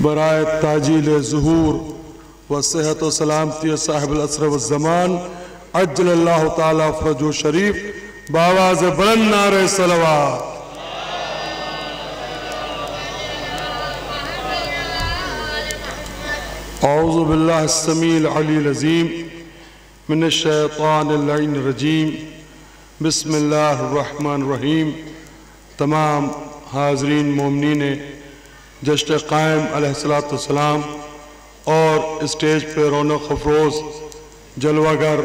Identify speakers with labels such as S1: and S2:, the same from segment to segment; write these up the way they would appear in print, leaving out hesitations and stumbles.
S1: برائے تاجیل ظہور و صحت و سلامتی صاحب العصر والزمان عجل اللہ تعالیٰ فرجہ شریف بآواز بلند نعرہ صلوات۔ اعوذ باللہ السمیع العلی العظیم من الشیطان اللعین الرجیم بسم اللہ الرحمن الرحیم۔ تمام حاضرین مومنین جشن قائم علیہ السلام اور اسٹیج پہ رونق افروز جلوہ گر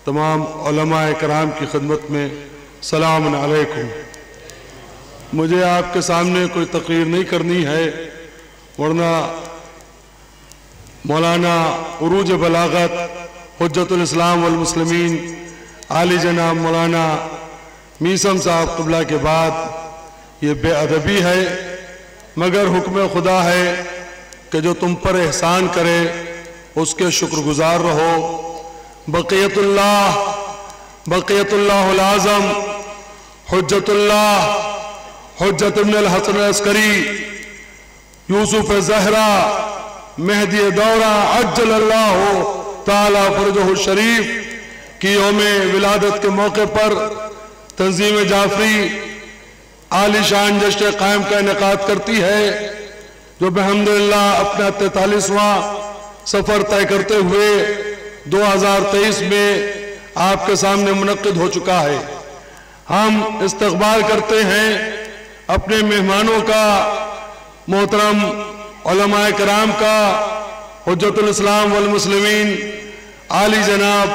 S1: تمام علماء کرام کی خدمت میں سلام علیکم۔ مجھے آپ کے سامنے کوئی تقریر نہیں کرنی ہے، ورنہ مولانا عروج بلاغت حجت الاسلام والمسلمین عالی جناب مولانا میثم صاحب قبلہ کے بعد یہ بے ادبی ہے، مگر حکم خدا ہے کہ جو تم پر احسان کرے اس کے شکر گزار رہو۔ بقیت اللہ العظم حجت اللہ حجت ابن الحسن العسکری یوسف زہرا مہدی دورہ عجل اللہ تعالیٰ فرجہ الشریف کی یوم ولادت کے موقع پر تنظیم جعفری عالی شان جشن قائم کا انعقاد کرتی ہے، جو بحمدللہ اپنا 43واں سفر طے کرتے ہوئے 2023 میں آپ کے سامنے منعقد ہو چکا ہے۔ ہم استقبال کرتے ہیں اپنے مہمانوں کا، محترم علماء کرام کا، حجت الاسلام والمسلمین عالی جناب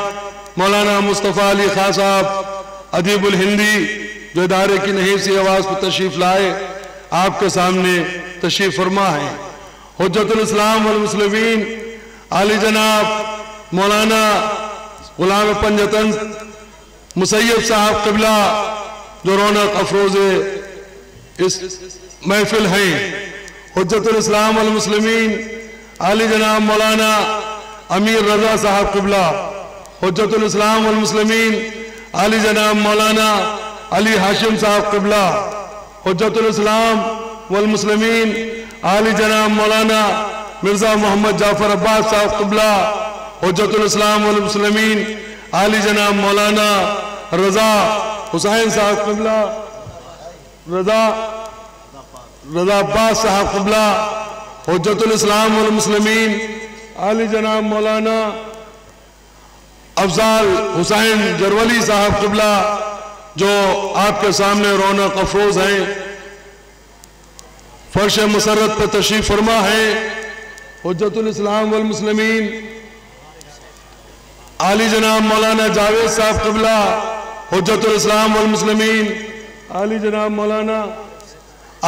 S1: مولانا مصطفیٰ علی خان صاحب ادیب الہندی جو ادارے کی نحیسی آواز پر تشریف لائے آپ کے سامنے تشریف فرما ہے۔ حجت الاسلام والمسلمین عالی جناب مولانا غلام پنجتن مسیب صاحب قبلہ جو رونق افروز اس محفل ہیں۔ حجت الاسلام والمسلمین عالی جناب مولانا امیر رضا صاحب قبلہ، حجت الاسلام والمسلمین عالی جناب مولانا علی ہاشم صاحب قبلہ، حجت الاسلام والمسلمین عالی جناب مولانا مرزا محمد جعفر عباس صاحب قبلہ، حجت الاسلام والمسلمین عالی جناب مولانا رضا حسین صاحب قبلہ، رضا عباس صاحب قبلہ، حجت الاسلام والمسلمین عالی جناب مولانا افضال حسین جرولی صاحب قبلہ جو آپ کے سامنے رونق افروز ہیں، فرش مسرت پر تشریف فرما ہے۔ حجت الاسلام والمسلمین عالی جناب مولانا جاوید صاحب قبلہ، حجت الاسلام والمسلمین عالی جناب مولانا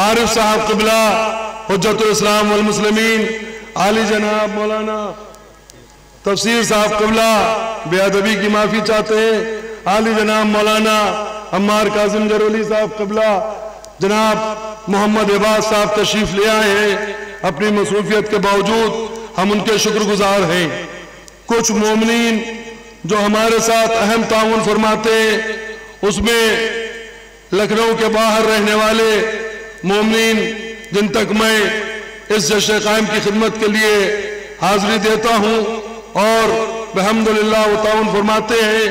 S1: عارف صاحب قبلہ، حجت الاسلام والمسلمین عالی جناب مولانا تفسیر صاحب قبلہ بے ادبی کی معافی چاہتے ہیں، عالی جناب مولانا عمار کاظم جرولی صاحب قبلہ، جناب محمد عباس صاحب تشریف لے آئے ہیں۔ اپنی مصروفیت کے باوجود ہم ان کے شکر گزار ہیں۔ کچھ مومنین جو ہمارے ساتھ اہم تعاون فرماتے ہیں، اس میں لکھنؤ کے باہر رہنے والے مومنین جن تک میں اس جشن قائم کی خدمت کے لیے حاضری دیتا ہوں اور بحمدللہ وہ تعاون فرماتے ہیں،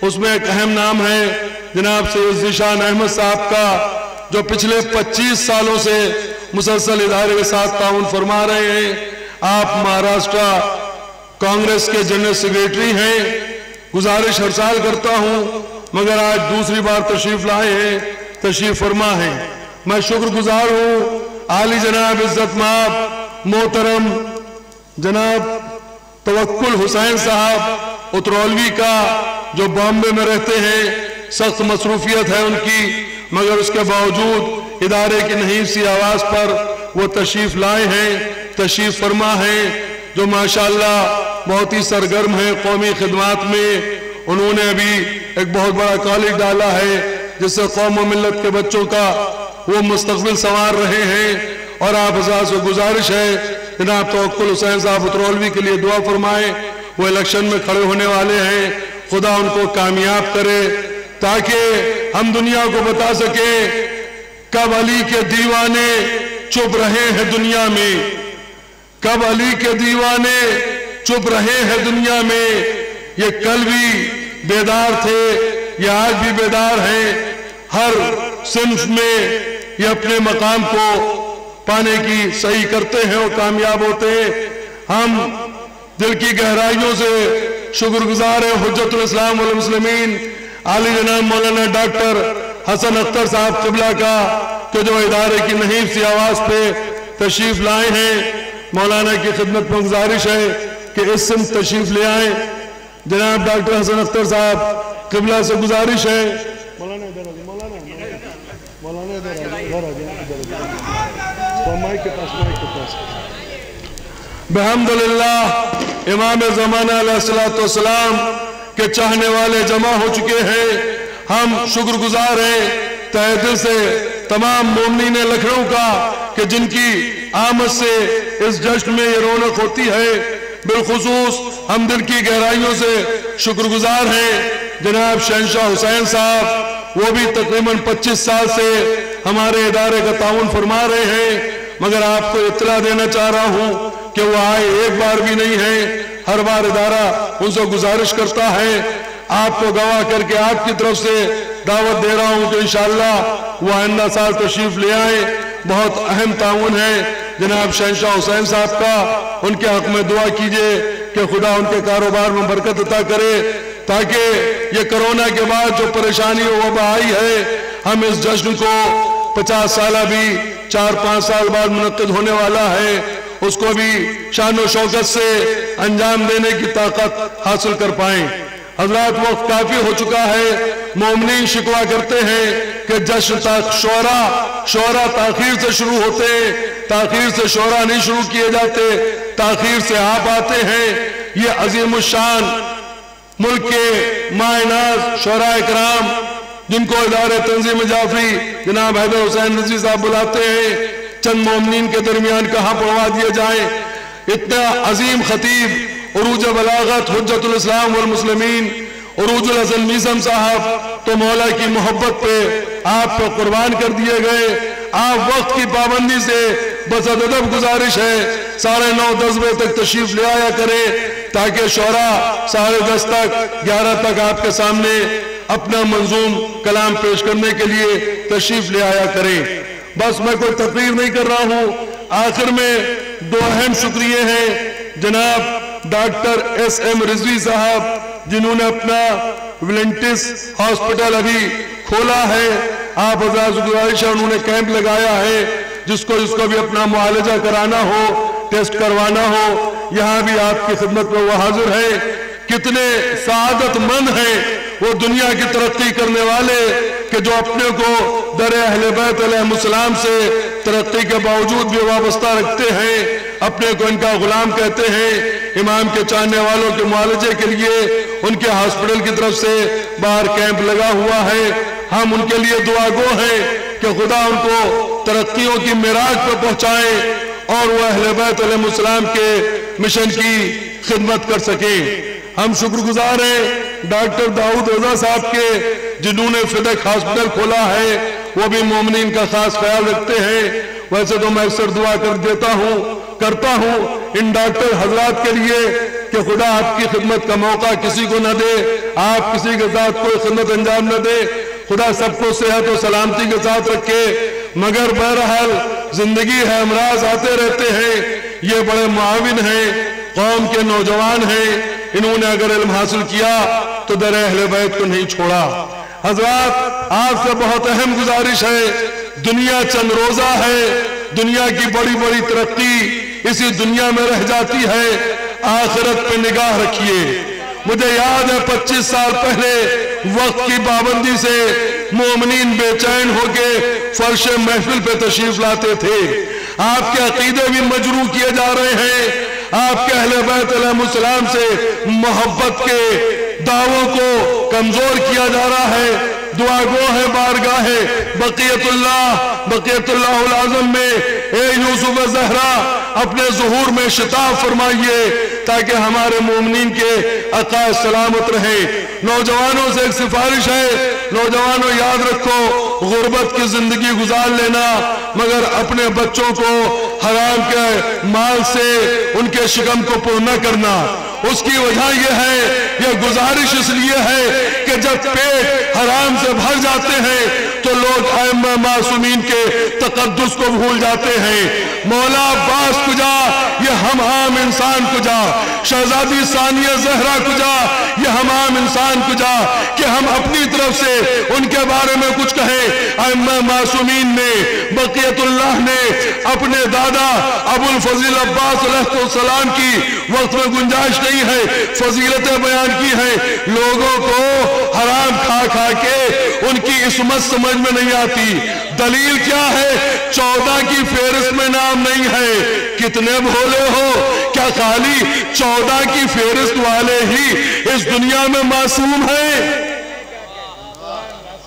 S1: اس میں ایک اہم نام ہے جناب سید ذیشان احمد صاحب کا، جو پچھلے 25 سالوں سے مسلسل ادارے کے ساتھ تعاون فرما رہے ہیں۔ آپ مہاراشٹرا کانگریس کے جنرل سیکریٹری ہیں۔ گزارش ہر سال کرتا ہوں مگر آج دوسری بار تشریف لائے ہیں، تشریف فرما ہیں۔ میں شکر گزار ہوں عالی جناب عزت مآب محترم جناب توکل حسین صاحب اترولوی کا، جو بامبے میں رہتے ہیں، سخت مصروفیت ہے ان کی، مگر اس کے باوجود ادارے کی نحیسی آواز پر وہ تشریف لائے ہیں، تشریف فرما ہیں، جو ماشاءاللہ بہت ہی سرگرم ہیں قومی خدمات میں۔ انہوں نے ابھی ایک بہت بڑا کالج ڈالا ہے جس سے قوم و ملت کے بچوں کا وہ مستقبل سنوار رہے ہیں، اور آپ حضرات سے گزارش ہے جناب توکل حسین صاحب اترولوی کے لیے دعا فرمائیں۔ وہ الیکشن میں کھڑے ہونے والے ہیں، خدا ان کو کامیاب کرے تاکہ ہم دنیا کو بتا سکیں کب علی کے دیوانے چپ رہے ہیں دنیا میں، کب علی کے دیوانے چپ رہے ہیں دنیا میں، یہ کل بھی بیدار تھے، یہ آج بھی بیدار ہیں۔ ہر صنف میں یہ اپنے مقام کو پانے کی صحیح کرتے ہیں اور کامیاب ہوتے ہیں۔ ہم دل کی گہرائیوں سے شکر گزار ہیں حجت الاسلام والمسلمین عالی جناب مولانا ڈاکٹر حسن اختر صاحب قبلہ کا، کہ جو ادارے کی نحیف سی آواز پہ تشریف لائے ہیں۔ مولانا کی خدمت میں گزارش ہے کہ اس سمت تشریف لے آئیں۔ جناب ڈاکٹر حسن اختر صاحب قبلہ سے گزارش ہے، مولانا ادھر آ جائیں، مولانا ادھر آ جائیں، مائک کے پاس۔ بحمدللہ امام زمانہ علیہ السلام کے چاہنے والے جمع ہو چکے ہیں۔ ہم شکر گزار ہیں تہہ دل سے تمام مومنین لکھنؤ کا کہ جن کی آمد سے اس جشن میں یہ رونق ہوتی ہے۔ بالخصوص ہم دل کی گہرائیوں سے شکر گزار ہیں جناب شہنشاہ حسین صاحب، وہ بھی تقریباً 25 سال سے ہمارے ادارے کا تعاون فرما رہے ہیں، مگر آپ کو اطلاع دینا چاہ رہا ہوں کہ وہ آئے ایک بار بھی نہیں ہے۔ ہر بار ادارہ ان سے گزارش کرتا ہے۔ آپ کو گواہ کر کے آپ کی طرف سے دعوت دے رہا ہوں کہ انشاءاللہ وہ آئندہ سال تشریف لے آئیں۔ بہت اہم تعاون ہے جناب شہنشاہ حسین صاحب کا، ان کے حق میں دعا کیجئے کہ خدا ان کے کاروبار میں برکت عطا کرے، تاکہ یہ کرونا کے بعد جو پریشانی و وبا آئی ہے، ہم اس جشن کو 50 سالہ بھی 4-5 سال بعد منعقد ہونے والا ہے، اس کو بھی شان و شوکت سے انجام دینے کی طاقت حاصل کر پائیں۔ حضرات وقت کافی ہو چکا ہے، مومنین شکوہ کرتے ہیں کہ جشن شعرا تاخیر سے شروع ہوتے ہیں، تاخیر سے شعرا نہیں شروع کیے جاتے، تاخیر سے آپ آتے ہیں۔ یہ عظیم الشان ملک کے مایناز شعراء کرام جن کو ادارے تنظیم جعفری جناب حیدر حسین رضوی صاحب بلاتے ہیں، چند مومنین کے درمیان کہاں پڑھوا دیے جائیں۔ اتنا عظیم خطیب عروج بلاغت حجت الاسلام والمسلمین عروج الحسن میثم صاحب تو مولا کی محبت پہ آپ کو قربان کر دیے گئے۔ آپ وقت کی پابندی سے بس ادب گزارش ہے 9:30-10 بجے تک تشریف لے آیا کریں، تاکہ شعراء 10:30 تک 11 تک آپ کے سامنے اپنا منظوم کلام پیش کرنے کے لیے تشریف لے آیا کریں۔ بس میں کوئی تقریر نہیں کر رہا ہوں، آخر میں 2 اہم شکریہ ہیں جناب ڈاکٹر ایس ایم رضوی صاحب جنہوں نے اپنا ولنٹس ہاسپٹل ابھی کھولا ہے۔ آپ حضرات گزارش ہے، انہوں نے کیمپ لگایا ہے، جس کو بھی اپنا معالجہ کرانا ہو، ٹیسٹ کروانا ہو، یہاں بھی آپ کی خدمت میں وہ حاضر ہے۔ کتنے سعادت مند ہیں وہ دنیا کی ترقی کرنے والے کہ جو اپنے کو در اہل بیت علیہ السلام سے ترقی کے باوجود بھی وابستہ رکھتے ہیں، اپنے کو ان کا غلام کہتے ہیں۔ امام کے چاہنے والوں کے معالجے کے لیے ان کے ہاسپٹل کی طرف سے باہر کیمپ لگا ہوا ہے۔ ہم ان کے لیے دعا گو ہیں کہ خدا ان کو ترقیوں کی معراج پر پہنچائے اور وہ اہل بیت علیہ السلام کے مشن کی خدمت کر سکیں۔ ہم شکر گزار ہیں ڈاکٹر داؤد رضا صاحب کے جنہوں نے فدق ہاسپٹل کھولا ہے، وہ بھی مومنین کا خاص خیال رکھتے ہیں۔ ویسے تو میں اکثر دعا کرتا ہوں ان ڈاکٹر حضرات کے لیے کہ خدا آپ کی خدمت کا موقع کسی کو نہ دے، آپ کسی کے ساتھ کوئی خدمت انجام نہ دے، خدا سب کو صحت و سلامتی کے ساتھ رکھے۔ مگر بہرحال زندگی ہے، امراض آتے رہتے ہیں، یہ بڑے معاون ہیں، قوم کے نوجوان ہیں، انہوں نے اگر علم حاصل کیا تو در اہل بیت کو نہیں چھوڑا۔ حضرات آپ سے بہت اہم گزارش ہے، دنیا چند روزہ ہے، دنیا کی بڑی بڑی ترقی اسی دنیا میں رہ جاتی ہے، آخرت پہ نگاہ رکھیے۔ مجھے یاد ہے 25 سال پہلے وقت کی پابندی سے مومنین بے چین ہو کے فرش محفل پہ تشریف لاتے تھے۔ آپ کے عقیدے بھی مجروح کیے جا رہے ہیں، آپ کے اہل بیت علیہ السلام سے محبت کے دعووں کو کمزور کیا جا رہا ہے۔ دعا گو ہے بارگاہ بقیت اللہ العظم میں اے یوسف زہرا اپنے ظہور میں شتاب فرمائیے تاکہ ہمارے مومنین کے عقائد سلامت رہے۔ نوجوانوں سے ایک سفارش ہے، نوجوانوں یاد رکھو غربت کی زندگی گزار لینا، مگر اپنے بچوں کو حرام کے مال سے ان کے شکم کو پر نہ کرنا۔ اس کی وجہ یہ ہے، یہ گزارش اس لیے ہے کہ جب پیٹ حرام سے بھر جاتے ہیں تو لوگ ائمہ معصومین کے تقدس کو بھول جاتے ہیں۔ مولا عباس کجا، یہ ہم عام انسان کجا، شہزادی ثانیہ زہرا کجا، یہ ہم عام انسان کجا کہ ہم اپنی طرف سے ان کے بارے میں کچھ کہیں۔ ائمہ معصومین نے، بقیت اللہ نے اپنے دادا ابو الفضل عباس علیہ السلام کی وقت میں گنجائش نہیں ہے، فضیلتیں بیان کی ہیں۔ لوگوں کو حرام کھا کھا کے ان کی عصمت سمجھ میں نہیں آتی۔ دلیل کیا ہے؟ 14 کی فہرست میں نام نہیں ہے۔ کتنے بھولے ہو، کیا خالی 14 کی فہرست والے ہی اس دنیا میں معصوم ہیں؟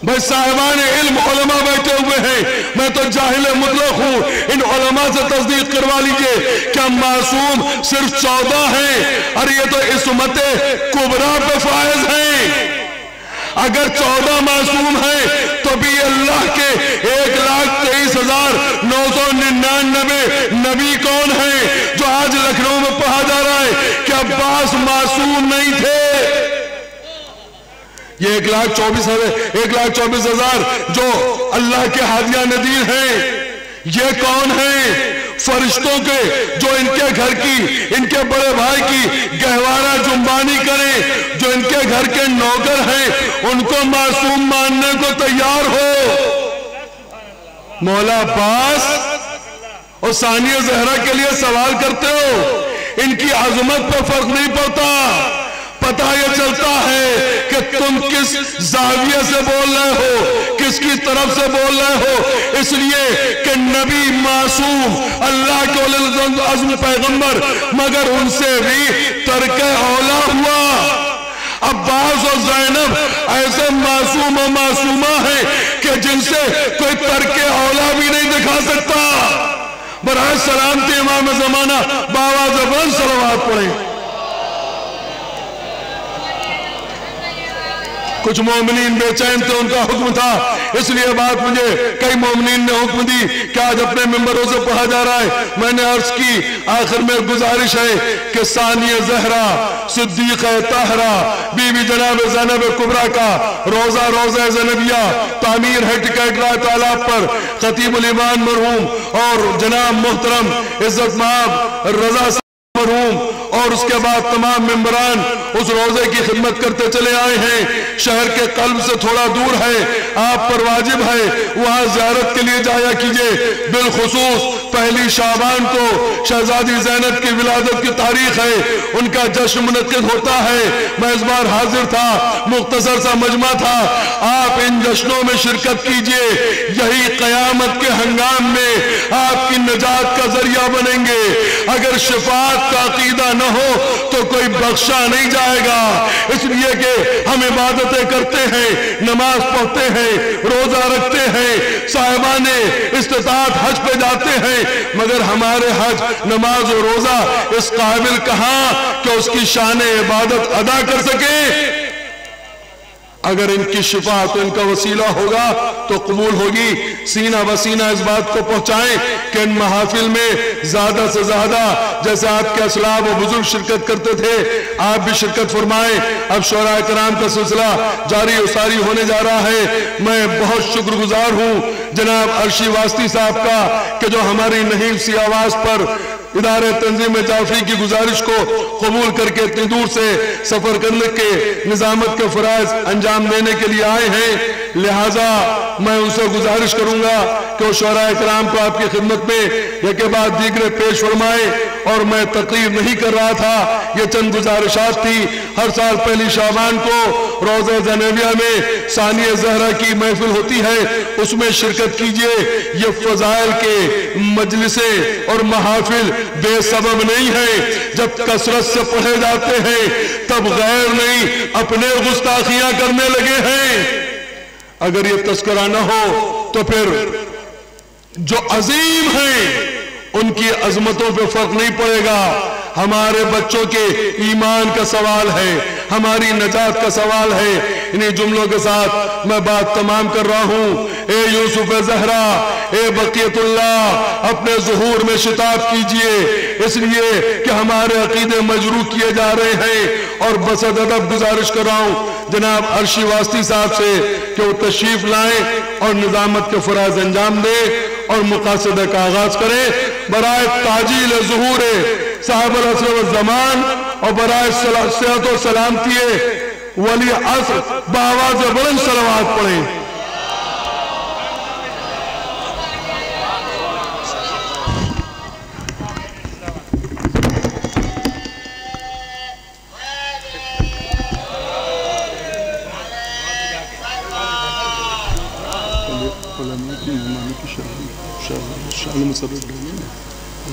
S1: بھائی صاحبان علم علماء بیٹھے ہوئے ہیں، میں تو جاہل مطلق ہوں، ان علماء سے تصدیق کروا لیجئے کیا معصوم صرف 14 ہیں؟ اور یہ تو عصمت کبریٰ پہ فائز ہیں۔ اگر 14 معصوم ہیں تو بھی اللہ کے 1,23,999 نبی کون ہیں جو آج لکھنؤ میں پڑھا جا رہا ہے کہ عباس معصوم نہیں تھے؟ یہ 1,24,000 جو اللہ کے ہادیہ ندیر ہیں، یہ کون ہیں؟ فرشتوں کے جو ان کے گھر کی، ان کے بڑے بھائی کی گہوارہ جنبانی کریں، جو ان کے گھر کے نوکر ہیں، ان کو معصوم ماننے کو تیار ہو۔ مولا عباس اور ثانیہ زہرا کے لیے سوال کرتے ہو، ان کی عظمت پر فرق نہیں پڑتا، پتہ یہ چلتا ہے کہ تم کس زاویہ سے بول رہے ہو، کس کی طرف سے بول رہے ہو۔ اس لیے کہ نبی معصوم، اللہ کے اولو العزم پیغمبر، مگر ان سے بھی ترک اولا ہوا۔ عباس اور زینب ایسے معصوم و معصومہ ہیں کہ جن سے کوئی ترک اولا بھی نہیں دکھا سکتا۔ برائے سلامتی امام زمانہ باواز بلند صلوات پڑھیں۔ کچھ مومنین بے چین تھے، ان کا حکم تھا، اس لیے بات مجھے کئی مومنین نے حکم دی کہ آج اپنے ممبروں سے پڑھا جا رہا ہے۔ میں نے عرض کی آخر میں گزارش ہے کہ ثانیہ زہرا صدیقہ طاہرہ بی بی جناب زینب کبریٰ کا روزہ زینبیہ تعمیر ہے ٹکیٹ رائے تالاب پر، خطیب الایمان مرحوم اور جناب محترم عزت مآب رضا مرحوم اور اس کے بعد تمام ممبران اس روزے کی خدمت کرتے چلے آئے ہیں۔ شہر کے قلب سے تھوڑا دور ہے، آپ پر واجب ہے وہاں زیارت کے لیے جایا کیجئے۔ بالخصوص 1 شعبان کو شہزادی زینب کی ولادت کی تاریخ ہے، ان کا جشن منعقد ہوتا ہے۔ میں اس بار حاضر تھا، مختصر سا مجمع تھا، آپ ان جشنوں میں شرکت کیجئے، یہی قیامت کے ہنگام میں آپ کی نجات کا ذریعہ بنیں گے۔ اگر شفاعت کا عقیدہ نہ ہو تو کوئی بخشا نہیں جائے گا، اس لیے کہ ہم عبادتیں کرتے ہیں، نماز پڑھتے ہیں، روزہ رکھتے ہیں، صاحبان استطاعت حج پہ جاتے ہیں، مگر ہمارے حج، نماز و روزہ اس قابل کہاں کہ اس کی شان عبادت ادا کر سکے۔ اگر ان کی شفاعت ان کا وسیلہ ہوگا تو قبول ہوگی۔ سینہ بسینہ اس بات کو پہنچائیں کہ ان محافل میں زیادہ سے زیادہ جیسے آپ کے اسلاف و بزرگ شرکت کرتے تھے، آپ بھی شرکت فرمائیں۔ اب شعراء کرام کا سلسلہ جاری و ساری ہونے جا رہا ہے۔ میں بہت شکر گزار ہوں جناب عرشی واسطی صاحب کا کہ جو ہماری نحیف سی آواز پر ادارے تنظیم جعفری کی گزارش کو قبول کر کے اتنی دور سے سفر کرنے کے نظامت کے فرائض انجام دینے کے لیے آئے ہیں۔ لہٰذا میں ان سے گزارش کروں گا کہ وہ شعراء کرام کو آپ کی خدمت میں یک بعد دیگرے پیش فرمائے، اور میں تقریر نہیں کر رہا تھا، یہ چند گزارشات تھی۔ ہر سال 1 شعبان کو روزہ زینبیہ میں ثانیہ زہرا کی محفل ہوتی ہے، اس میں شرکت کیجئے۔ یہ فضائل کے مجلسیں اور محافل بے سبب نہیں ہے، جب کثرت سے پڑھے جاتے ہیں تب غیر نہیں اپنے گستاخیاں کرنے لگے ہیں۔ اگر یہ تذکرہ نہ ہو تو پھر جو عظیم ہیں ان کی عظمتوں پہ فرق نہیں پڑے گا۔ ہمارے بچوں کے ایمان کا سوال ہے، ہماری نجات کا سوال ہے۔ انہی جملوں کے ساتھ میں بات تمام کر رہا ہوں۔ اے یوسف زہرا، اے بقیت اللہ، اپنے ظہور میں شتاب کیجئے، اس لیے کہ ہمارے عقیدے مجروح کیے جا رہے ہیں۔ اور بس ادب گزارش کر رہا ہوں جناب عرشی واسطی صاحب سے کہ وہ تشریف لائیں اور نظامت کے فرائض انجام دیں اور مقاصد کا آغاز کریں۔ برائے تعجیل ظہور صاحب العصر والزمان اور برائے صحت و سلامتی ولی عصر بآواز بلند صلوات پڑھیں۔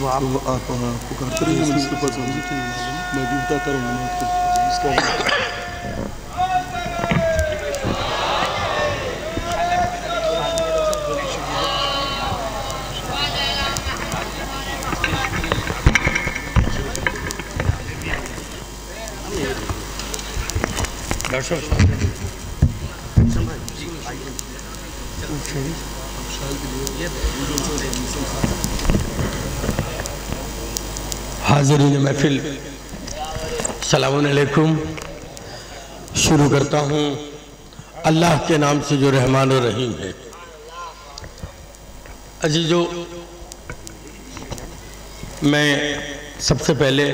S2: وہ آپ پکارتے رہے ہیں، اس کے پاس میں بھی بتاتا رہوں گا آپ کو اس کا
S3: حاضرین محفل، السلام علیکم۔ شروع کرتا ہوں اللہ کے نام سے جو رحمان و رحیم ہے۔ عزیزو، میں سب سے پہلے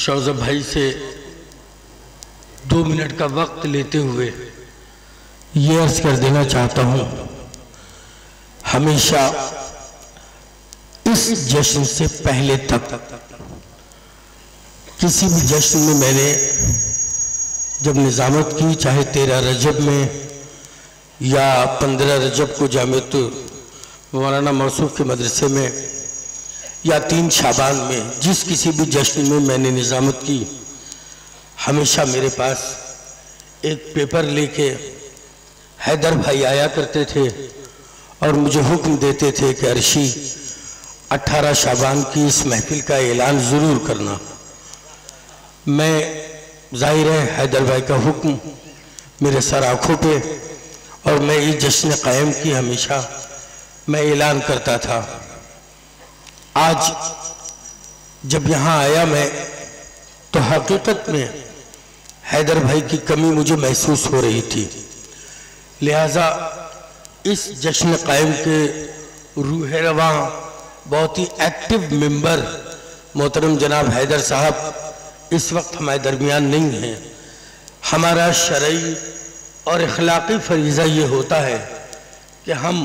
S3: شوزہ بھائی سے 2 منٹ کا وقت لیتے ہوئے یہ عرض کر دینا چاہتا ہوں، ہمیشہ اس جشن سے پہلے تک کسی بھی جشن میں میں نے جب نظامت کی، چاہے 13 رجب میں یا 15 رجب کو جامعۃ مولانا موصوف کے مدرسے میں یا 3 شعبان میں، جس کسی بھی جشن میں میں نے نظامت کی، ہمیشہ میرے پاس ایک پیپر لے کے حیدر بھائی آیا کرتے تھے اور مجھے حکم دیتے تھے کہ عرشی 18 شعبان کی اس محفل کا اعلان ضرور کرنا۔ میں ظاہر ہے حیدر بھائی کا حکم میرے سر آنکھوں پہ، اور میں یہ جشن قائم کی ہمیشہ میں اعلان کرتا تھا۔ آج جب یہاں آیا میں تو حقیقت میں حیدر بھائی کی کمی مجھے محسوس ہو رہی تھی، لہٰذا اس جشن قائم کے روح رواں بہت ہی ایکٹیو ممبر محترم جناب حیدر صاحب اس وقت ہمارے درمیان نہیں ہیں۔ ہمارا شرعی اور اخلاقی فریضہ یہ ہوتا ہے کہ ہم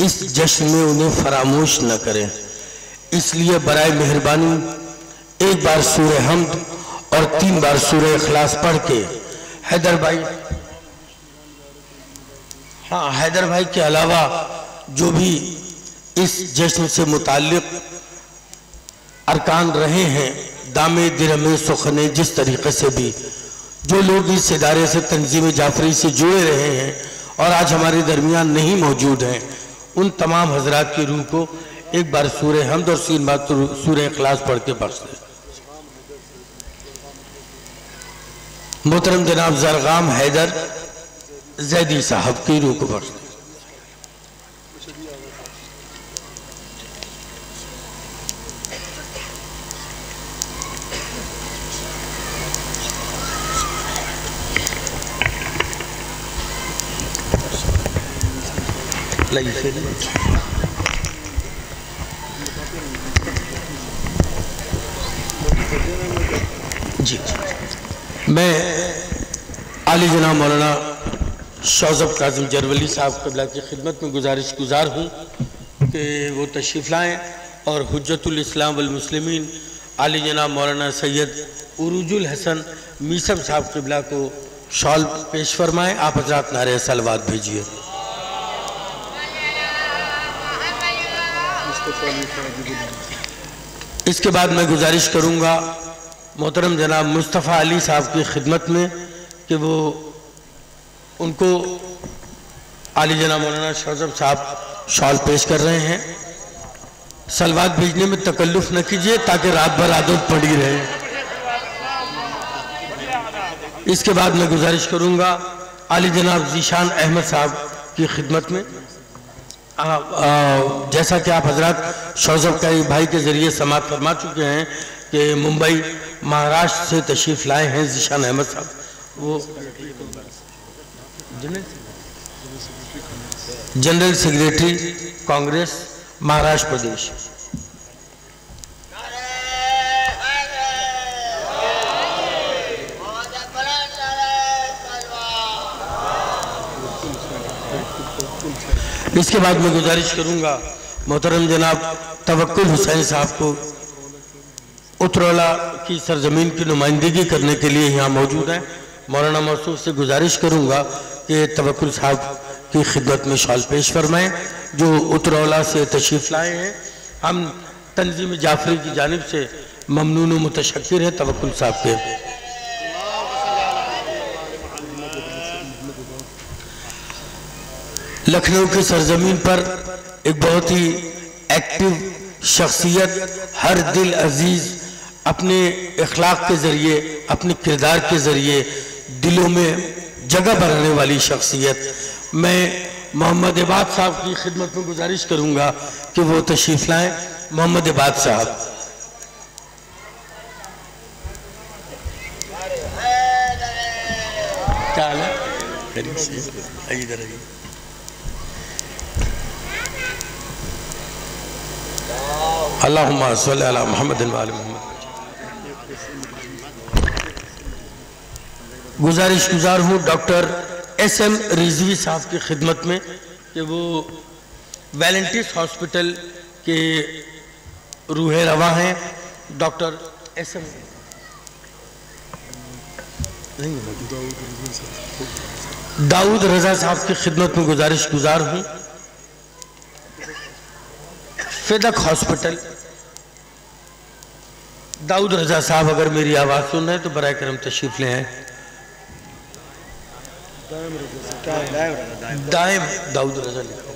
S3: اس جشن میں انہیں فراموش نہ کریں، اس لیے برائے مہربانی ایک بار سورہ حمد اور 3 بار سورہ اخلاص پڑھ کے حیدر بھائی کے علاوہ جو بھی اس جشن سے متعلق ارکان رہے ہیں، دامے درہمے سخنے، جس طریقے سے بھی جو لوگ اس ادارے سے تنظیم جعفری سے جڑے رہے ہیں اور آج ہمارے درمیان نہیں موجود ہیں، ان تمام حضرات کی روح کو ایک بار سورہ حمد اور 3 بار سورہ اخلاص پڑھ کے بخش دیں۔ محترم جناب زرغام حیدر زیدی صاحب کی روح کو بخش دیں۔ جی میں عالی جناب مولانا شوزب کاظم جرولی صاحب قبلہ کی خدمت میں گزارش گزار ہوں کہ وہ تشریف لائیں اور حجت الاسلام والمسلمین عالی جناب مولانا سید عروج الحسن میسم صاحب قبلہ کو شال پیش فرمائیں۔ آپ حضرات نعرہ صلوات بھیجئے۔ اس کے بعد میں گزارش کروں گا محترم جناب مصطفیٰ علی صاحب کی خدمت میں کہ وہ ان کو عالی جناب مولانا شوزب صاحب شال پیش کر رہے ہیں۔ صلوات بھیجنے میں تکلف نہ کیجیے تاکہ رات بھر عادت پڑی رہے۔ اس کے بعد میں گزارش کروں گا عالی جناب ذیشان احمد صاحب کی خدمت میں، جیسا کہ آپ حضرات شوزب کائی بھائی کے ذریعے سماعت فرما چکے ہیں کہ ممبئی مہاراشٹر سے تشریف لائے ہیں ذیشان احمد صاحب، وہ جنرل سیکریٹری کانگریس مہاراشٹر پردیش۔ اس کے بعد میں گزارش کروں گا محترم جناب توکل حسین صاحب کو اترولہ کی سرزمین کی نمائندگی کرنے کے لیے یہاں موجود ہیں۔ مولانا موصوف سے گزارش کروں گا کہ توکل صاحب کی خدمت میں شال پیش فرمائیں جو اترولہ سے تشریف لائے ہیں۔ ہم تنظیم جعفری کی جانب سے ممنون و متشکر ہیں توکل صاحب کے۔ لکھنؤ کی سرزمین پر ایک بہت ہی ایکٹیو شخصیت، ہر دل عزیز، اپنے اخلاق کے ذریعے، اپنے کردار کے ذریعے دلوں میں جگہ بنانے والی شخصیت، میں محمد عباد صاحب کی خدمت میں گزارش کروں گا کہ وہ تشریف لائیں۔ محمد عباد صاحب، کیا حال ہے؟ ادھر آئیے۔ اللہم صلی علی محمد و آل محمد۔ گزارش گزار ہوں ڈاکٹر ایس ایم رضوی صاحب کی خدمت میں کہ وہ ویلنٹس ہاسپٹل کے روح رواں ہیں۔ ڈاکٹر ایس ایم داؤد رضا صاحب کی خدمت میں گزارش گزار ہوں۔ فیدک ہاسپٹل داؤد رضا صاحب اگر میری آواز سن رہے ہیں تو برائے کرم تشریف لے آئیں۔ دائم داؤد رضا لکھا،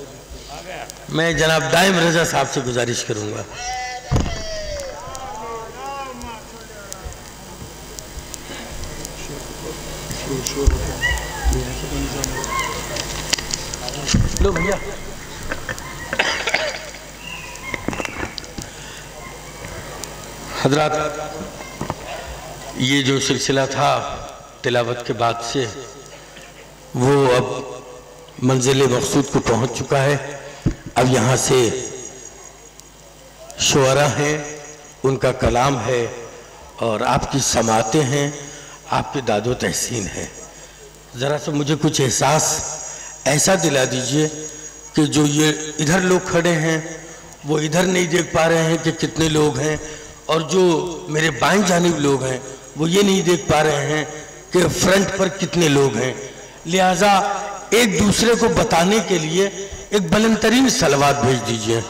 S3: میں جناب دائم رضا صاحب سے گزارش کروں گا۔ لو بھیا، حضرات یہ جو سلسلہ تھا تلاوت کے بعد سے وہ اب منزل مقصود کو پہنچ چکا ہے۔ اب یہاں سے شعراء ہیں، ان کا کلام ہے اور آپ کی سماعتیں ہیں، آپ کی داد و تحسین ہے۔ ذرا سا مجھے کچھ احساس ایسا دلا دیجئے کہ جو یہ ادھر لوگ کھڑے ہیں وہ ادھر نہیں دیکھ پا رہے ہیں کہ کتنے لوگ ہیں، اور جو میرے بائیں جانب لوگ ہیں وہ یہ نہیں دیکھ پا رہے ہیں کہ فرنٹ پر کتنے لوگ ہیں۔ لہٰذا ایک دوسرے کو بتانے کے لیے ایک بلند ترین صلوات بھیج دیجئے۔